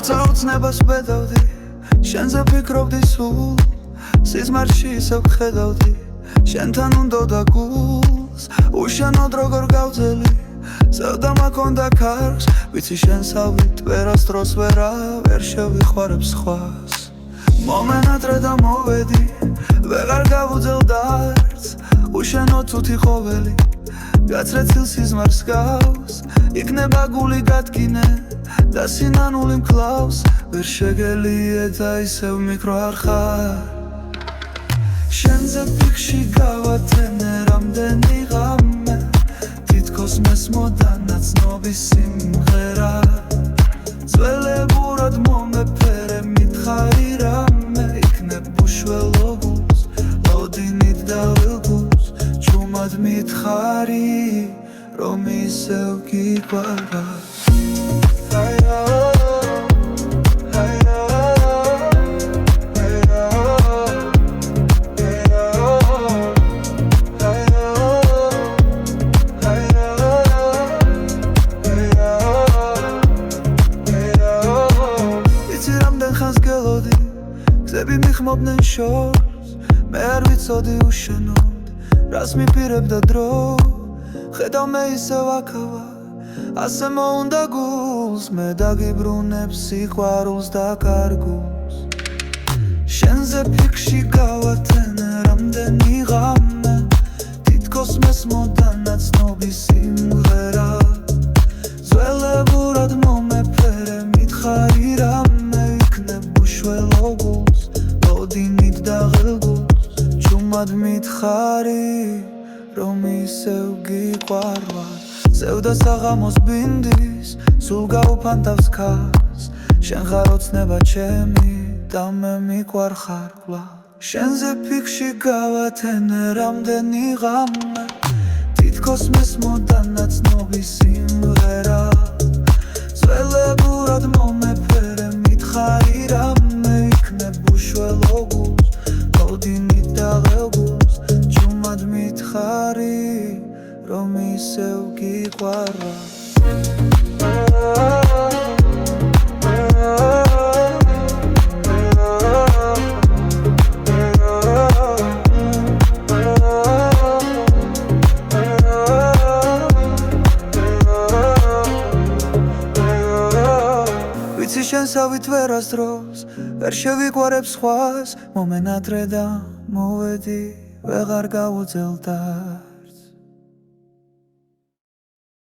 როცა უცნებას ვბედავდი, შენზე ფიქრობდი სულ, სიზმარში ისევ ხედავდი, შენთან უნდოდა გულს, უშენოდ როგორ გავძელი, ზევდა მაქონდა ქარს, ვიცი შენსავით ვერასდროს ვერ შევიხوارებ სხვას. მომენატრე და მოვედი, ვეღარ გავუძელ დარც, უშენოდ თუთი ხოველი, გაცრეცილ სიზმარს გავს, იქნება გული გადგინე და სინანული მკლავს, ვერ შეგელიე და ისევ მიკრო არ ხარ. შენზე ფიქში გავათენე რამდენი ღამე, თითქოს მესმოდა ნაცნობის სიმღერა, ძველებურად მომეფერე მითხარი რამე, იქნებ უშველო გულს, ლოდინით დავილგულს, ჩუმად მითხარი, რომ ისევ გიყვარვარ. გზები მიხმობდნენ შორს, მე არ ვიცოდი უშენოდ, რას მიპირებდა დრო, ხედავ მე ისევ აქავა, ასე მოუნდა გულს, მე დაგიბრუნებ სიყვარულს და კარგულს. შენზე ფიქში გავათენე რამდენი ღამე, თითქოს მესმოდა ნაცნობის სიმღერა, ძველებურად მომეფერე მითხარი რამე, იქნებ უშველო გულს, ლოდინით დაღელგულს, ჩუმად მითხარი, რომ ისევ გიყვარვარ. ზევდა საღამოს ბინდის, სულ გაუფანტავს ქარს, შენ ხარ ოცნება ჩემი და მე მიყვარხარ კვლავ. შენზე ფიქში გავათენე რამდენი ღამე, თითქოს მესმოდა ნაცნობის სიმღერა, ძველებურად მომეფერე მითხარი რამე, იქნებ უშველო გულს, ლოდინით დაღელგულს, ჩუმად მითხარი, რომ ისევ გიყვარვარ. ვიცი შენსავით ვერასდროს ვერ შევიყვარებ სხვას, მომენატრე და მოვედი, ვეღარ გავუძელ დარს.